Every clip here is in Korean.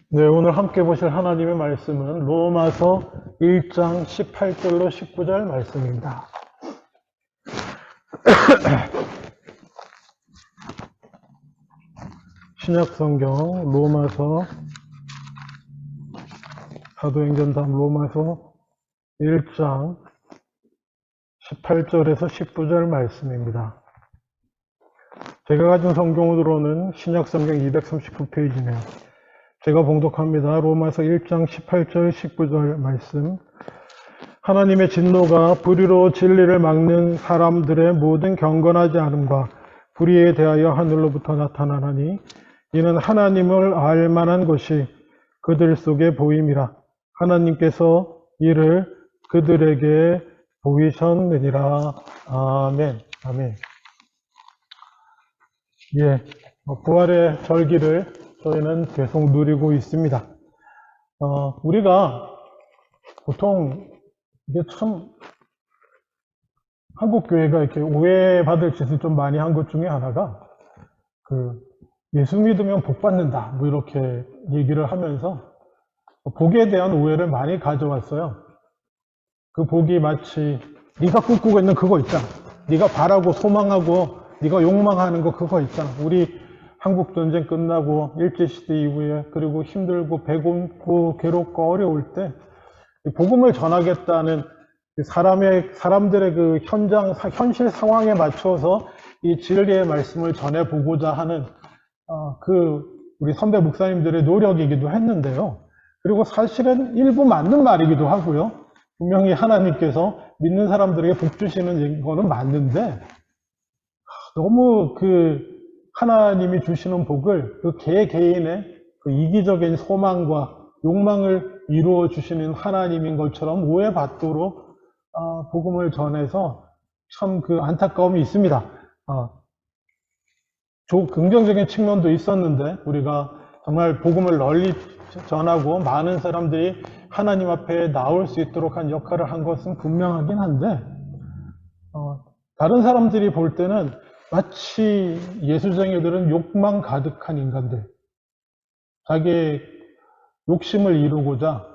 네, 오늘 함께 보실 하나님의 말씀은 로마서 1장 18절로 19절 말씀입니다. 신약성경 로마서 사도행전담 로마서 1장 18절에서 19절 말씀입니다. 제가 가진 성경으로는 신약성경 239페이지네요. 제가 봉독합니다. 로마서 1장 18절 19절 말씀. 하나님의 진노가 불의로 진리를 막는 사람들의 모든 경건하지 않음과 불의에 대하여 하늘로부터 나타나나니 이는 하나님을 알 만한 것이 그들 속에 보임이라. 하나님께서 이를 그들에게 보이셨느니라. 아멘. 아멘. 예, 부활의 절기를 저희는 계속 누리고 있습니다. 우리가 보통 이게 참 한국 교회가 이렇게 오해받을 짓을 좀 많이 한 것 중에 하나가 예수 믿으면 복 받는다 뭐 이렇게 얘기를 하면서 복에 대한 오해를 많이 가져왔어요. 그 복이 마치 네가 꿈꾸고 있는 그거 있잖아. 네가 바라고 소망하고 네가 욕망하는 거 그거 있잖아. 우리 한국전쟁 끝나고 일제시대 이후에 그리고 힘들고 배고프고 괴롭고 어려울 때 복음을 전하겠다는 사람들의 그 현실 상황에 맞춰서 이 진리의 말씀을 전해보고자 하는 우리 선배 목사님들의 노력이기도 했는데요. 그리고 사실은 일부 맞는 말이기도 하고요. 분명히 하나님께서 믿는 사람들에게 복 주시는 거는 맞는데 너무 하나님이 주시는 복을 개개인의 이기적인 소망과 욕망을 이루어 주시는 하나님인 것처럼 오해받도록 복음을 전해서 참 안타까움이 있습니다. 긍정적인 측면도 있었는데 우리가 정말 복음을 널리 전하고 많은 사람들이 하나님 앞에 나올 수 있도록 한 역할을 한 것은 분명하긴 한데 다른 사람들이 볼 때는 마치 예수쟁이들은 욕망 가득한 인간들, 자기의 욕심을 이루고자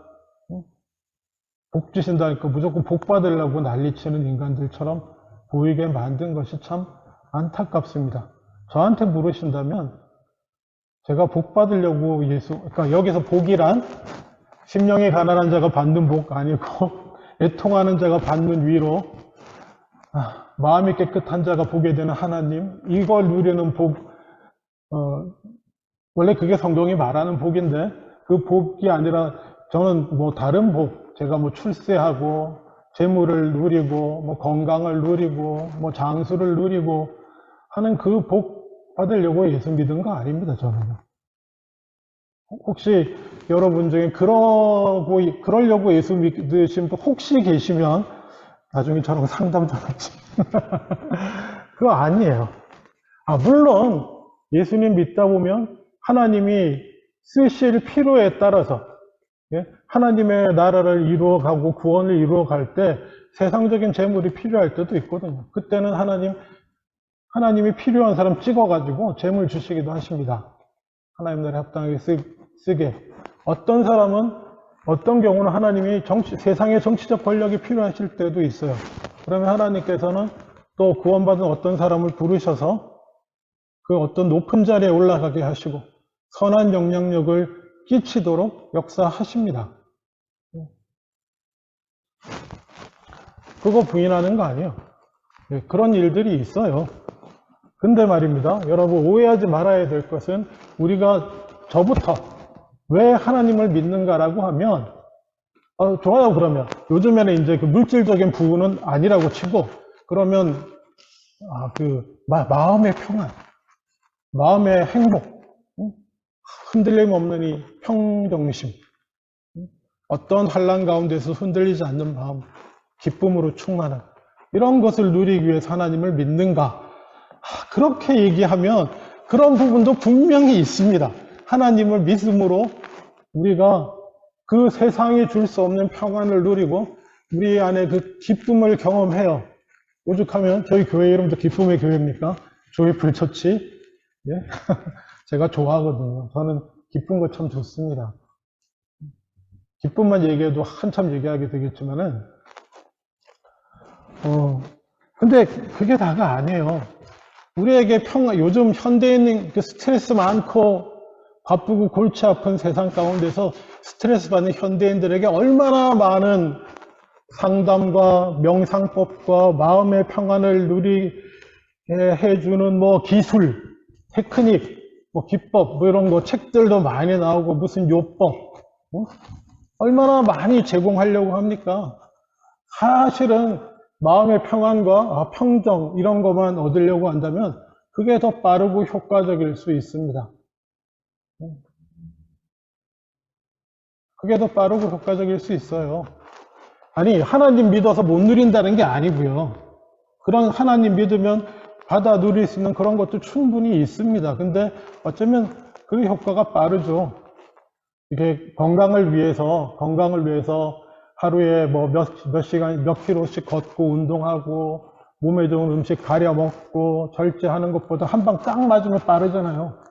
복 주신다니까 무조건 복 받으려고 난리치는 인간들처럼 보이게 만든 것이 참 안타깝습니다. 저한테 물으신다면 제가 복 받으려고 그러니까 여기서 복이란 심령이 가난한 자가 받는 복 아니고 애통하는 자가 받는 위로, 마음이 깨끗한 자가 보게 되는 하나님, 이걸 누리는 복, 원래 그게 성경이 말하는 복인데 그 복이 아니라 저는 다른 복, 제가 출세하고 재물을 누리고 건강을 누리고 장수를 누리고 하는 그 복 받으려고 예수 믿은 거 아닙니다. 저는요. 혹시 여러분 중에 그러려고 예수 믿으신 분 혹시 계시면 나중에 저랑 상담 좀 하지. 그거 아니에요. 물론 예수님 믿다 보면 하나님이 쓰실 필요에 따라서 하나님의 나라를 이루어가고 구원을 이루어갈 때 세상적인 재물이 필요할 때도 있거든요. 그때는 하나님이 필요한 사람 찍어가지고 재물 주시기도 하십니다. 하나님 나라에 합당하게 쓰게. 어떤 사람은 어떤 경우는 하나님이 세상의 정치적 권력이 필요하실 때도 있어요. 그러면 하나님께서는 또 구원받은 어떤 사람을 부르셔서 그 어떤 높은 자리에 올라가게 하시고 선한 영향력을 끼치도록 역사하십니다. 그거 부인하는 거 아니에요. 그런 일들이 있어요. 근데 말입니다. 여러분 오해하지 말아야 될 것은 저부터 왜 하나님을 믿는가라고 하면 좋아요. 그러면 요즘에는 이제 물질적인 부분은 아니라고 치고 그러면 마음의 평안, 마음의 행복, 흔들림 없는 이 평정심, 어떤 환난 가운데서 흔들리지 않는 마음, 기쁨으로 충만한 이런 것을 누리기 위해서 하나님을 믿는가? 그렇게 얘기하면 그런 부분도 분명히 있습니다. 하나님을 믿음으로 우리가 그 세상이 줄 수 없는 평안을 누리고 우리 안에 그 기쁨을 경험해요. 오죽하면 저희 교회 이름도 기쁨의 교회입니까? 조이풀 처치. 예? 제가 좋아하거든요. 저는 기쁜 거 참 좋습니다. 기쁨만 얘기해도 한참 얘기하게 되겠지만은, 근데 그게 다가 아니에요. 우리에게 요즘 현대인은 그 스트레스 많고 바쁘고 골치 아픈 세상 가운데서 스트레스 받는 현대인들에게 얼마나 많은 상담과 명상법과 마음의 평안을 누리게 해주는 뭐 기술, 테크닉, 뭐 기법, 뭐 이런 거 책들도 많이 나오고 무슨 요법, 얼마나 많이 제공하려고 합니까? 사실은 마음의 평안과 평정 이런 것만 얻으려고 한다면 그게 더 빠르고 효과적일 수 있습니다. 그게 더 빠르고 효과적일 수 있어요. 아니, 하나님 믿어서 못 누린다는 게 아니고요. 그런 하나님 믿으면 받아 누릴 수 있는 그런 것도 충분히 있습니다. 근데 어쩌면 그 효과가 빠르죠. 이게 건강을 위해서 하루에 뭐 몇 시간, 몇 킬로씩 걷고 운동하고 몸에 좋은 음식 가려 먹고 절제하는 것보다 한 방 딱 맞으면 빠르잖아요.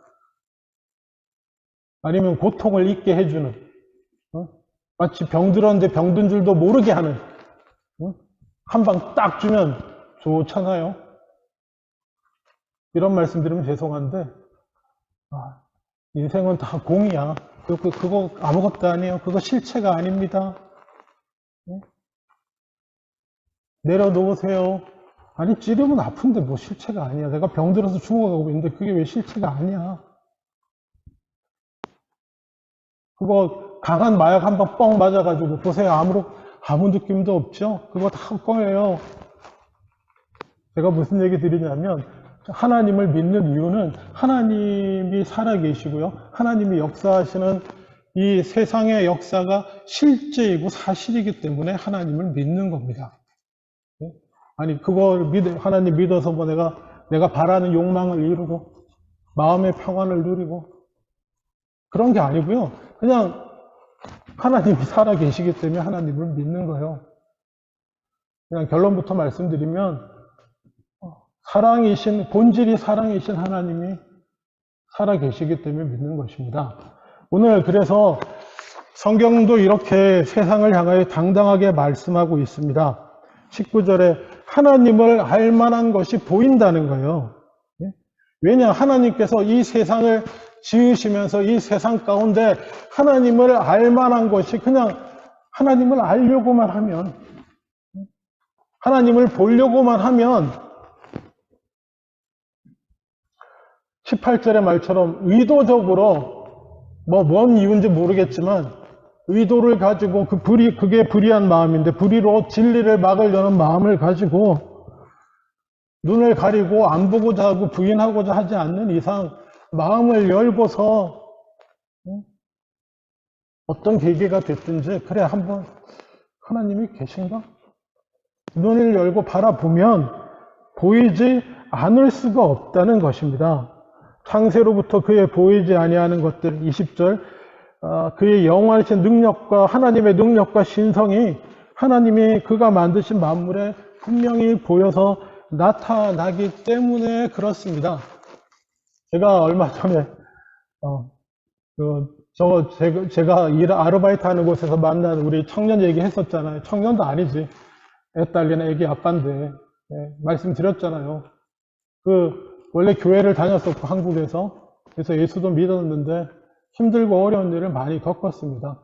아니면 고통을 잊게 해주는, 마치 병들었는데 병든 줄도 모르게 하는, 한 방 딱 주면 좋잖아요. 이런 말씀 드리면 죄송한데, 인생은 다 공이야. 그거 아무것도 아니에요. 그거 실체가 아닙니다. 내려놓으세요. 아니, 찌르면 아픈데 뭐 실체가 아니야. 내가 병들어서 죽어가고 있는데 그게 왜 실체가 아니야. 그거 강한 마약 한 방 뻥 맞아가지고 보세요. 아무 느낌도 없죠? 그거 다 뻥이에요. 제가 무슨 얘기 드리냐면 하나님을 믿는 이유는 하나님이 살아계시고요. 하나님이 역사하시는 이 세상의 역사가 실제이고 사실이기 때문에 하나님을 믿는 겁니다. 아니, 하나님 믿어서 뭐 내가 바라는 욕망을 이루고 마음의 평안을 누리고 그런 게 아니고요. 그냥 하나님이 살아계시기 때문에 하나님을 믿는 거예요. 그냥 결론부터 말씀드리면 본질이 사랑이신 하나님이 살아계시기 때문에 믿는 것입니다. 오늘 그래서 성경도 이렇게 세상을 향하여 당당하게 말씀하고 있습니다. 19절에 하나님을 알 만한 것이 보인다는 거예요. 왜냐? 하나님께서 이 세상을 지으시면서 이 세상 가운데 하나님을 알 만한 것이 그냥 하나님을 알려고만 하면, 하나님을 보려고만 하면 18절의 말처럼 의도적으로 뭔 이유인지 모르겠지만 의도를 가지고 그게 불의한 마음인데 불의로 진리를 막으려는 마음을 가지고 눈을 가리고 안 보고자 하고 부인하고자 하지 않는 이상 마음을 열고서 어떤 계기가 됐든지 그래 한번 하나님이 계신가? 눈을 열고 바라보면 보이지 않을 수가 없다는 것입니다. 창세로부터 그의 보이지 아니하는 것들 20절 그의 영원하신 능력과 하나님의 능력과 신성이 하나님이 그가 만드신 만물에 분명히 보여서 나타나기 때문에 그렇습니다. 제가 얼마 전에 제가 아르바이트 하는 곳에서 만난 우리 청년 얘기했었잖아요. 청년도 아니지. 애 딸린 애기 아빠인데 말씀드렸잖아요. 원래 교회를 다녔었고 한국에서 그래서 예수도 믿었는데 힘들고 어려운 일을 많이 겪었습니다.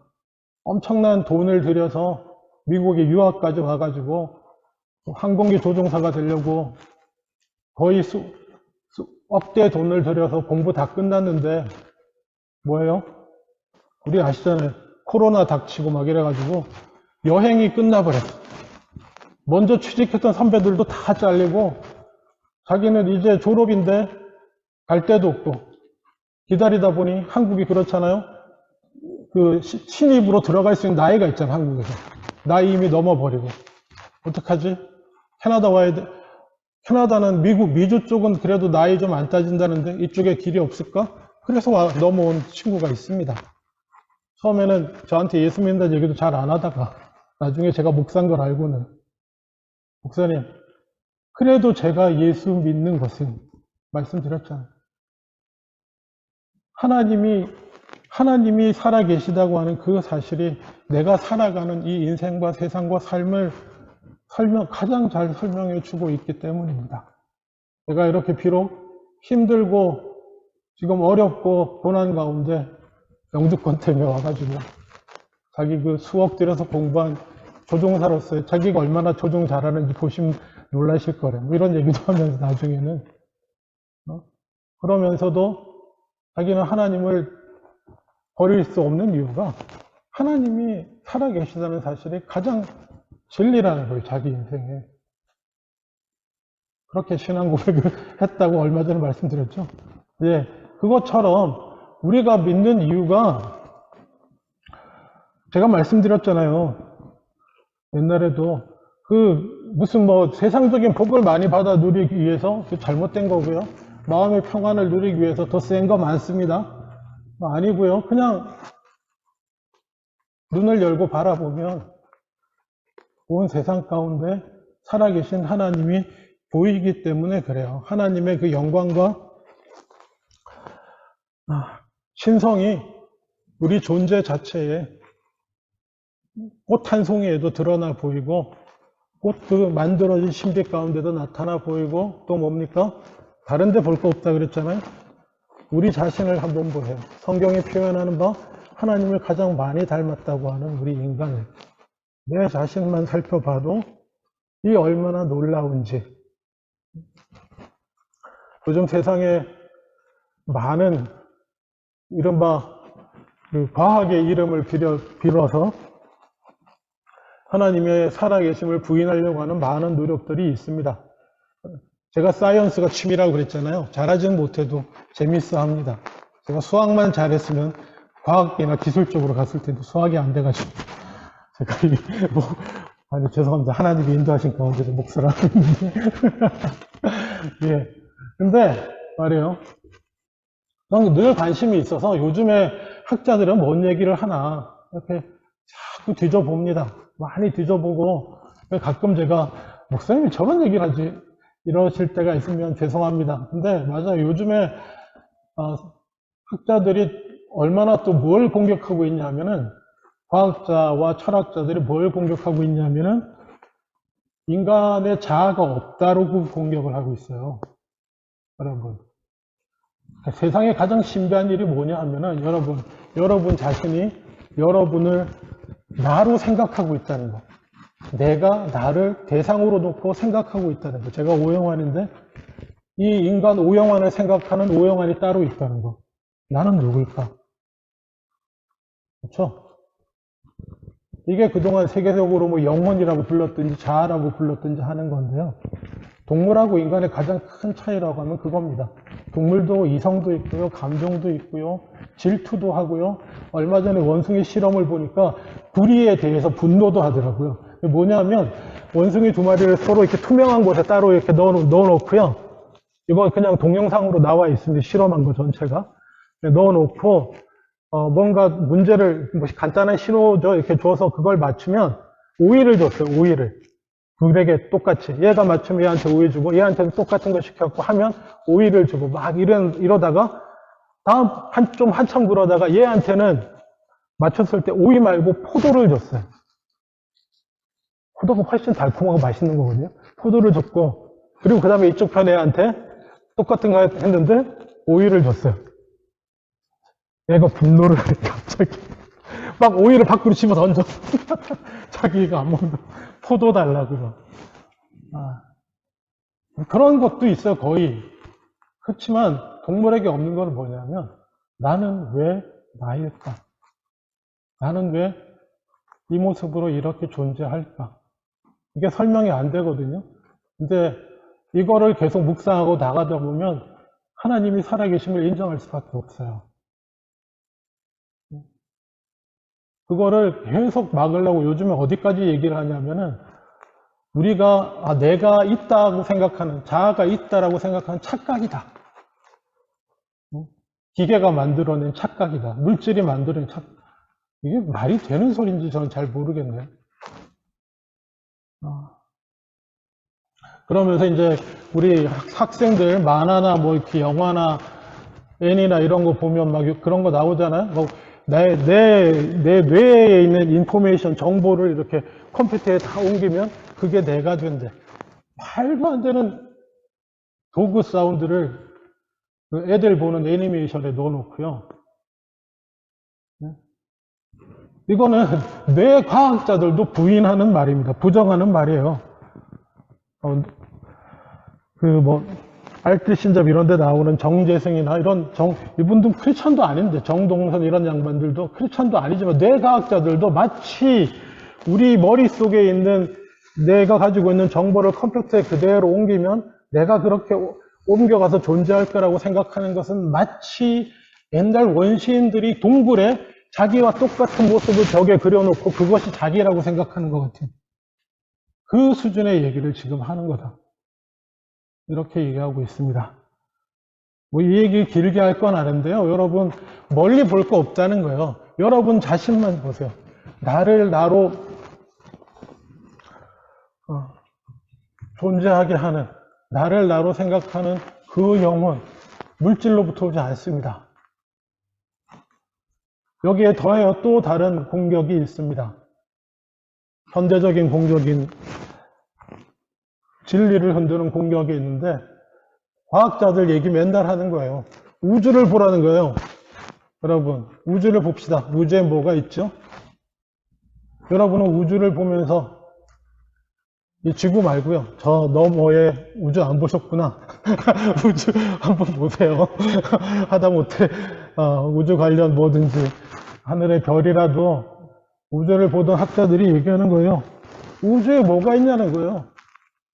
엄청난 돈을 들여서 미국에 유학까지 와가지고 항공기 조종사가 되려고 거의 억대 돈을 들여서 공부 다 끝났는데 뭐예요? 우리 아시잖아요. 코로나 닥치고 막 이래가지고 여행이 끝나버렸어. 먼저 취직했던 선배들도 다 잘리고 자기는 이제 졸업인데 갈 데도 없고 기다리다 보니 한국이 그렇잖아요. 신입으로 들어갈 수 있는 나이가 있잖아, 한국에서. 나이 이미 넘어버리고. 어떡하지? 캐나다 와야 돼. 캐나다는 미주 쪽은 그래도 나이 좀 안 따진다는데 이쪽에 길이 없을까? 그래서 넘어온 친구가 있습니다. 처음에는 저한테 예수 믿는다는 얘기도 잘 안 하다가 나중에 제가 목사인 걸 알고는 목사님, 그래도 제가 예수 믿는 것은 말씀드렸잖아요. 하나님이 살아계시다고 하는 그 사실이 내가 살아가는 이 인생과 세상과 삶을 가장 잘 설명해 주고 있기 때문입니다. 내가 이렇게 비록 힘들고 지금 어렵고 고난 가운데 영주권 때문에 와가지고 자기 그 수억 들여서 공부한 조종사로서의 자기가 얼마나 조종 잘하는지 보시면 놀라실 거래. 뭐 이런 얘기도 하면서 나중에는 그러면서도 자기는 하나님을 버릴 수 없는 이유가 하나님이 살아계시다는 사실이 가장 진리라는 거예요. 자기 인생에. 그렇게 신앙 고백을 했다고 얼마 전에 말씀드렸죠. 예, 그것처럼 우리가 믿는 이유가 제가 말씀드렸잖아요. 옛날에도 무슨 세상적인 복을 많이 받아 누리기 위해서 잘못된 거고요. 마음의 평안을 누리기 위해서 더 센 거 많습니다. 아니고요. 그냥 눈을 열고 바라보면 온 세상 가운데 살아계신 하나님이 보이기 때문에 그래요. 하나님의 그 영광과 신성이 우리 존재 자체에 꽃 한 송이에도 드러나 보이고 꽃 그 만들어진 신비 가운데도 나타나 보이고 또 뭡니까? 다른 데 볼 거 없다 그랬잖아요. 우리 자신을 한번 보세요. 성경이 표현하는 바 하나님을 가장 많이 닮았다고 하는 우리 인간을 내 자신만 살펴봐도 이 얼마나 놀라운지. 요즘 세상에 많은 이른바 그 과학의 이름을 빌어서 하나님의 살아계심을 부인하려고 하는 많은 노력들이 있습니다. 제가 사이언스가 취미라고 그랬잖아요. 잘하지는 못해도 재밌어 합니다. 제가 수학만 잘했으면 과학이나 기술 쪽으로 갔을 텐데 수학이 안 돼가지고 제가 아니 죄송합니다. 하나님이 인도하신 가운데서 목사를 하고 있는데 예. 근데 말이에요. 저는 늘 관심이 있어서 요즘에 학자들은 뭔 얘기를 하나 이렇게 자꾸 뒤져봅니다. 많이 뒤져보고 가끔 제가 목사님이 저런 얘기를 하지 이러실 때가 있으면 죄송합니다. 근데 맞아요. 요즘에 학자들이 얼마나 또 뭘 공격하고 있냐면은 과학자와 철학자들이 뭘 공격하고 있냐면은 인간의 자아가 없다고 공격을 하고 있어요. 여러분. 세상에 가장 신비한 일이 뭐냐 하면은 여러분 자신이 여러분을 나로 생각하고 있다는 거. 내가 나를 대상으로 놓고 생각하고 있다는 거. 제가 오영환인데 이 인간 오영환을 생각하는 오영환이 따로 있다는 거. 나는 누굴까? 그렇죠? 이게 그동안 세계적으로 영혼이라고 불렀든지 자아라고 불렀든지 하는 건데요. 동물하고 인간의 가장 큰 차이라고 하면 그겁니다. 동물도 이성도 있고요, 감정도 있고요, 질투도 하고요. 얼마 전에 원숭이 실험을 보니까 구리에 대해서 분노도 하더라고요. 뭐냐면 원숭이 두 마리를 서로 이렇게 투명한 곳에 따로 이렇게 넣어놓고요. 이거 그냥 동영상으로 나와 있습니다. 실험한 거 전체가. 넣어놓고 뭔가 문제를 간단한 신호죠 이렇게 줘서 그걸 맞추면 오이를 줬어요. 오이를. 둘에게 똑같이 얘가 맞추면 얘한테 오이 주고 얘한테는 똑같은 거 시켜갖고 하면 오이를 주고 막 이러다가 다음 한참 그러다가 얘한테는 맞췄을 때 오이 말고 포도를 줬어요. 포도가 훨씬 달콤하고 맛있는 거거든요. 포도를 줬고 그리고 그 다음에 이쪽 편 애한테 똑같은 거 했는데 오이를 줬어요. 얘가 분노를 갑자기 막 오이를 밖으로 집어 던져. 자기가 안 먹는 포도 달라고. 그런 것도 있어요, 거의. 그렇지만 동물에게 없는 건 뭐냐면 나는 왜 나일까? 나는 왜 이 모습으로 이렇게 존재할까? 이게 설명이 안 되거든요. 근데 이거를 계속 묵상하고 나가다 보면 하나님이 살아계심을 인정할 수밖에 없어요. 그거를 계속 막으려고 요즘에 어디까지 얘기를 하냐면은 우리가 내가 있다고 생각하는 자아가 있다라고 생각하는 착각이다. 기계가 만들어낸 착각이다. 물질이 만들어낸 착각. 이게 말이 되는 소리인지 저는 잘 모르겠네요. 그러면서 이제 우리 학생들 만화나 이렇게 영화나 애니나 이런 거 보면 막 그런 거 나오잖아요. 내 뇌에 있는 인포메이션, 정보를 이렇게 컴퓨터에 다 옮기면 그게 내가 된대. 말도 안 되는 도구 사운드를 그 애들 보는 애니메이션에 넣어놓고요. 이거는 뇌 과학자들도 부인하는 말입니다. 부정하는 말이에요. 알뜰신잡 이런 데 나오는 정재승이나 이분도 크리스찬도 아닌데, 정동선 이런 양반들도 크리스찬도 아니지만 뇌과학자들도 마치 우리 머릿속에 있는 내가 가지고 있는 정보를 컴퓨터에 그대로 옮기면 내가 그렇게 옮겨가서 존재할 거라고 생각하는 것은 마치 옛날 원시인들이 동굴에 자기와 똑같은 모습을 벽에 그려놓고 그것이 자기라고 생각하는 것 같아요. 그 수준의 얘기를 지금 하는 거다. 이렇게 얘기하고 있습니다. 이 얘기 길게 할 건 아는데요. 여러분, 멀리 볼 거 없다는 거예요. 여러분 자신만 보세요. 나를 나로 존재하게 하는, 나를 나로 생각하는 그 영혼, 물질로부터 오지 않습니다. 여기에 더해요 또 다른 공격이 있습니다. 현대적인 공격인 진리를 흔드는 공격이 있는데, 과학자들 얘기 맨날 하는 거예요. 우주를 보라는 거예요. 여러분, 우주를 봅시다. 우주에 뭐가 있죠? 여러분은 우주를 보면서 이 지구 말고요. 저 너머에 우주 안 보셨구나. 우주 한번 보세요. 하다못해 우주 관련 뭐든지 하늘의 별이라도 우주를 보던 학자들이 얘기하는 거예요. 우주에 뭐가 있냐는 거예요.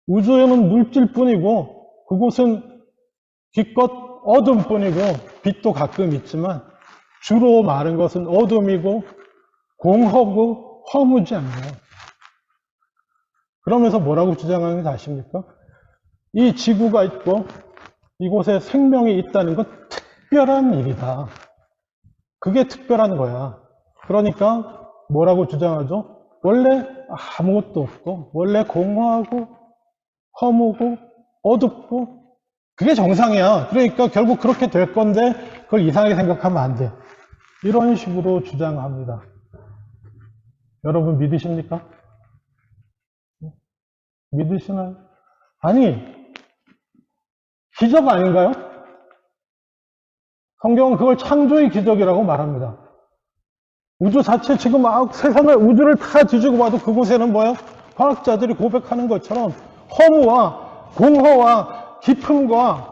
우주에는 물질뿐이고 그곳은 기껏 어둠뿐이고 빛도 가끔 있지만 주로 많은 것은 어둠이고 공허고 허무지 않나요? 그러면서 뭐라고 주장하는지 아십니까? 이 지구가 있고 이곳에 생명이 있다는 건 특별한 일이다. 그게 특별한 거야. 그러니까 뭐라고 주장하죠? 원래 아무것도 없고 원래 공허하고 허무고 어둡고 그게 정상이야. 그러니까 결국 그렇게 될 건데 그걸 이상하게 생각하면 안 돼. 이런 식으로 주장합니다. 여러분 믿으십니까? 믿으시나요? 아니, 기적 아닌가요? 성경은 그걸 창조의 기적이라고 말합니다. 우주 자체 지금 세상을 우주를 다 뒤지고 봐도 그곳에는 뭐예요? 과학자들이 고백하는 것처럼 허무와 공허와 깊음과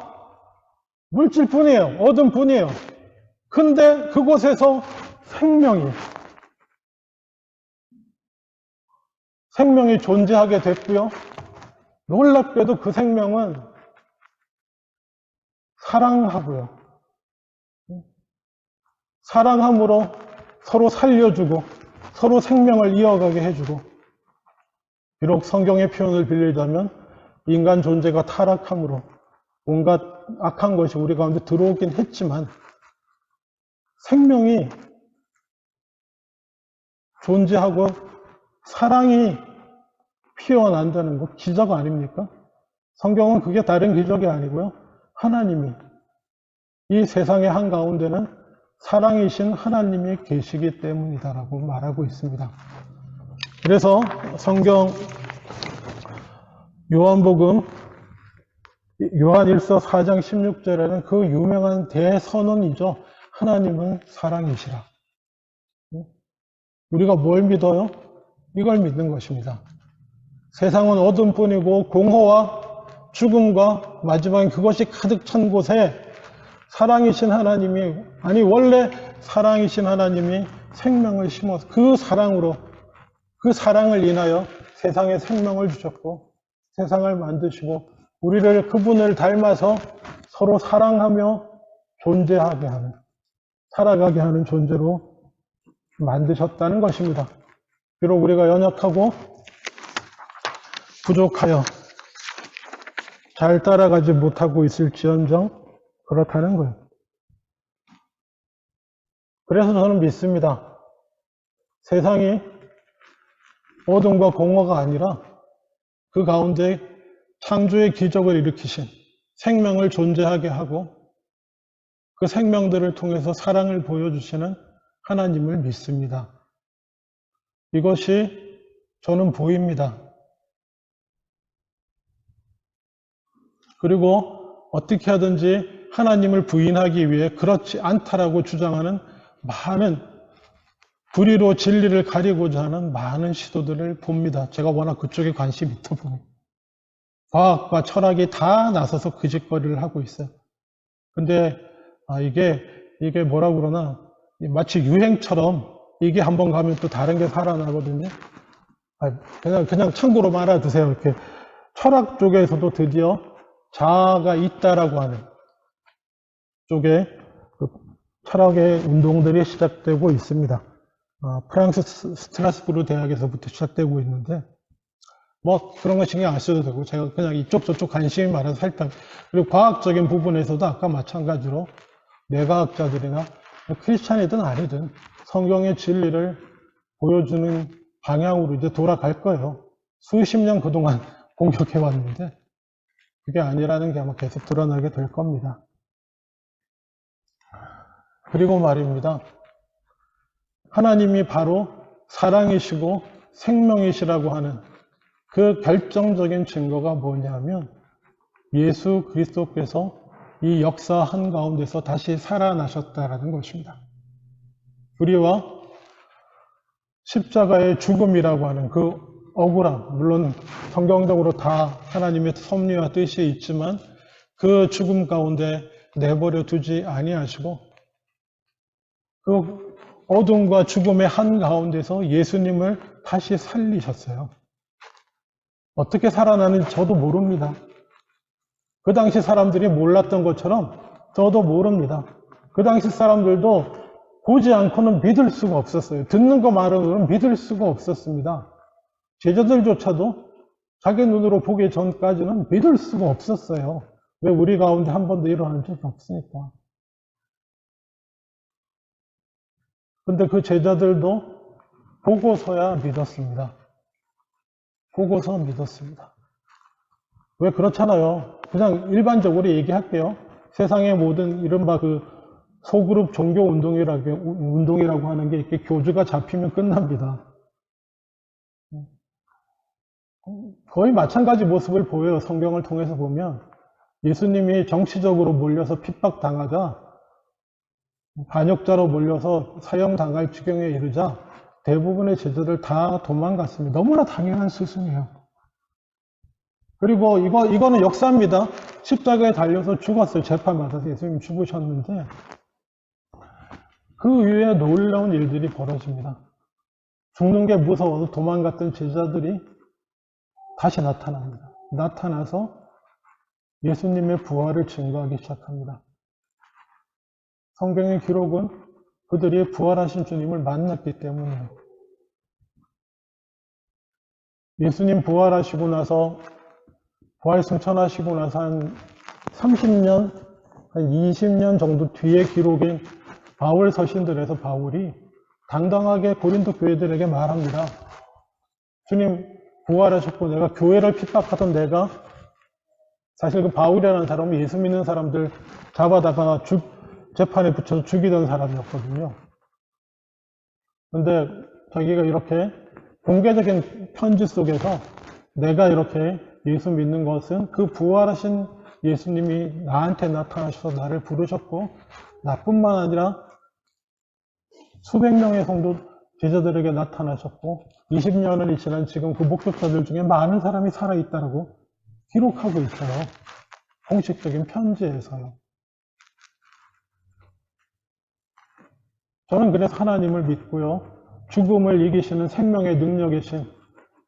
물질뿐이에요. 어둠뿐이에요. 근데 그곳에서 생명이 존재하게 됐고요. 놀랍게도 그 생명은 사랑하고요. 사랑함으로 서로 살려주고 서로 생명을 이어가게 해주고, 비록 성경의 표현을 빌리자면 인간 존재가 타락함으로 온갖 악한 것이 우리 가운데 들어오긴 했지만 생명이 존재하고 사랑이 피어난다는 것 기적 아닙니까? 성경은 그게 다른 기적이 아니고요. 하나님이 이 세상의 한가운데는 사랑이신 하나님이 계시기 때문이다라고 말하고 있습니다. 그래서 성경 요한복음 요한일서 4장 16절에는 그 유명한 대선언이죠. 하나님은 사랑이시라. 우리가 뭘 믿어요? 이걸 믿는 것입니다. 세상은 어둠뿐이고 공허와 죽음과 마지막엔 그것이 가득 찬 곳에 사랑이신 하나님이, 아니 원래 사랑이신 하나님이 생명을 심어서 그 사랑으로, 그 사랑을 인하여 세상에 생명을 주셨고 세상을 만드시고 우리를 그분을 닮아서 서로 사랑하며 존재하게 하는, 살아가게 하는 존재로 만드셨다는 것입니다. 비록 우리가 연약하고 부족하여 잘 따라가지 못하고 있을지언정 그렇다는 거예요. 그래서 저는 믿습니다. 세상이 어둠과 공허가 아니라 그 가운데 창조의 기적을 일으키신 생명을 존재하게 하고 그 생명들을 통해서 사랑을 보여주시는 하나님을 믿습니다. 이것이 저는 보입니다. 그리고 어떻게 하든지 하나님을 부인하기 위해 그렇지 않다라고 주장하는 많은 불의로 진리를 가리고자 하는 많은 시도들을 봅니다. 제가 워낙 그쪽에 관심이 있다 보니 과학과 철학이 다 나서서 그 짓거리를 하고 있어요. 근데 이게 뭐라고 그러나 마치 유행처럼 이게 한번 가면 또 다른 게 살아나거든요. 그냥 참고로 알아두세요. 이렇게 철학 쪽에서도 드디어 자아가 있다라고 하는 쪽에 그 철학의 운동들이 시작되고 있습니다. 프랑스 스트라스부르 대학에서부터 시작되고 있는데 뭐 그런 거 신경 안 써도 되고 제가 그냥 이쪽 저쪽 관심이 많아서 살짝 그리고 과학적인 부분에서도 아까 마찬가지로 뇌과학자들이나 크리스찬이든 아니든 성경의 진리를 보여주는 방향으로 이제 돌아갈 거예요. 수십 년 그동안 공격해 왔는데 그게 아니라는 게 아마 계속 드러나게 될 겁니다. 그리고 말입니다. 하나님이 바로 사랑이시고 생명이시라고 하는 그 결정적인 증거가 뭐냐면 예수 그리스도께서 이 역사 한가운데서 다시 살아나셨다라는 것입니다. 우리와 십자가의 죽음이라고 하는 그 억울함, 물론 성경적으로 다 하나님의 섭리와 뜻이 있지만 그 죽음 가운데 내버려 두지 아니하시고 그 어둠과 죽음의 한가운데서 예수님을 다시 살리셨어요. 어떻게 살아나는지 저도 모릅니다. 그 당시 사람들이 몰랐던 것처럼 저도 모릅니다. 그 당시 사람들도 보지 않고는 믿을 수가 없었어요. 듣는 것만으로는 믿을 수가 없었습니다. 제자들조차도 자기 눈으로 보기 전까지는 믿을 수가 없었어요. 왜 우리 가운데 한 번도 일어난 적이 없으니까. 근데 그 제자들도 보고서야 믿었습니다. 보고서 믿었습니다. 왜 그렇잖아요. 그냥 일반적으로 얘기할게요. 세상의 모든 이른바 그 소그룹 종교 운동이라고 하는 게 이렇게 교주가 잡히면 끝납니다. 거의 마찬가지 모습을 보여요. 성경을 통해서 보면 예수님이 정치적으로 몰려서 핍박당하자 반역자로 몰려서 사형당할 지경에 이르자 대부분의 제자들 다 도망갔습니다. 너무나 당연한 수순이에요. 그리고 이거는 역사입니다. 십자가에 달려서 죽었어요. 재판받아서 예수님이 죽으셨는데 그 이후에 놀라운 일들이 벌어집니다. 죽는 게 무서워서 도망갔던 제자들이 다시 나타납니다. 나타나서 예수님의 부활을 증거하기 시작합니다. 성경의 기록은 그들이 부활하신 주님을 만났기 때문이에요. 예수님 부활하시고 나서 부활 승천하시고 나서 한 30년, 한 20년 정도 뒤의 기록인 바울 서신들에서 바울이 당당하게 고린도 교회들에게 말합니다. 주님 부활하셨고 내가 교회를 핍박하던 내가 사실 그 바울이라는 사람은 예수 믿는 사람들 잡아다가 재판에 붙여서 죽이던 사람이었거든요. 근데 자기가 이렇게 공개적인 편지 속에서 내가 이렇게 예수 믿는 것은 그 부활하신 예수님이 나한테 나타나셔서 나를 부르셨고 나뿐만 아니라 수백 명의 성도 제자들에게 나타나셨고 20년을 지난 지금 그 목격자들 중에 많은 사람이 살아있다고 기록하고 있어요. 공식적인 편지에서요. 저는 그래서 하나님을 믿고요. 죽음을 이기시는 생명의 능력이신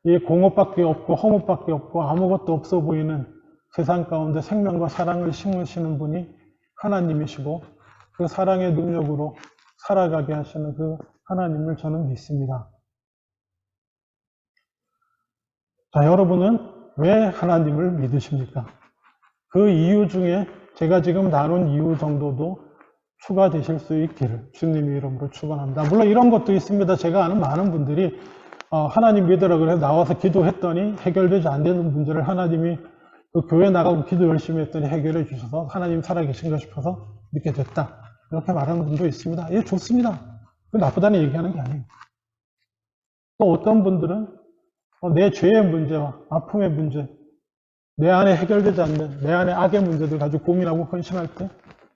이 공업밖에 없고 허무밖에 없고 아무것도 없어 보이는 세상 가운데 생명과 사랑을 심으시는 분이 하나님이시고 그 사랑의 능력으로 살아가게 하시는 그 하나님을 저는 믿습니다. 자, 여러분은 왜 하나님을 믿으십니까? 그 이유 중에 제가 지금 나눈 이유 정도도 추가되실 수 있기를 주님의 이름으로 축원합니다. 물론 이런 것도 있습니다. 제가 아는 많은 분들이 하나님 믿으라 그래서 나와서 기도했더니 해결되지 안 되는 문제를 하나님이 그 교회 나가고 기도 열심히 했더니 해결해 주셔서 하나님 살아계신가 싶어서 믿게 됐다. 이렇게 말하는 분도 있습니다. 예, 좋습니다. 그 나쁘다는 얘기하는 게 아니에요. 또 어떤 분들은 내 죄의 문제와 아픔의 문제, 내 안에 해결되지 않는 내 안에 악의 문제들 가지고 고민하고 헌신할 때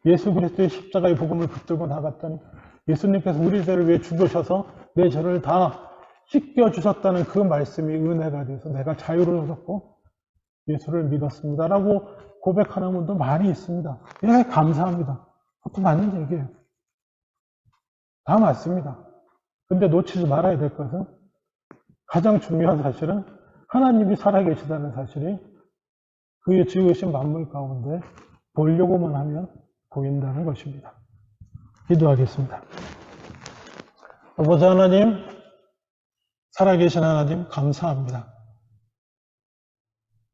예수 그리스도의 십자가의 복음을 붙들고 나갔더니 예수님께서 우리 죄를 위해 죽으셔서 내 죄를 다 씻겨주셨다는 그 말씀이 은혜가 돼서 내가 자유를 얻었고 예수를 믿었습니다 라고 고백하는 분도 많이 있습니다. 예, 감사합니다. 그것도 맞는 얘기예요. 다 맞습니다. 근데 놓치지 말아야 될 것은 가장 중요한 사실은 하나님이 살아계시다는 사실이 그의 지으신 만물 가운데 보려고만 하면 보인다는 것입니다. 기도하겠습니다. 아버지 하나님, 살아계신 하나님 감사합니다.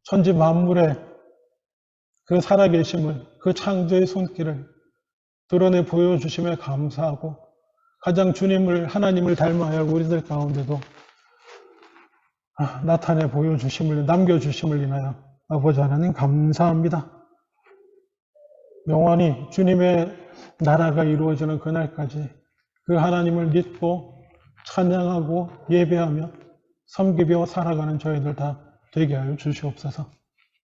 천지 만물의 그 살아계심을, 그 창조의 손길을 드러내 보여주심에 감사하고 가장 주님을, 하나님을 닮아야 할 우리들 가운데도 나타내 보여주심을, 남겨주심을 인하여 아버지 하나님 감사합니다. 영원히 주님의 나라가 이루어지는 그날까지 그 하나님을 믿고 찬양하고 예배하며 섬기며 살아가는 저희들 다 되게 하여 주시옵소서.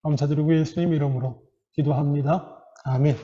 감사드리고 예수님 이름으로 기도합니다. 아멘.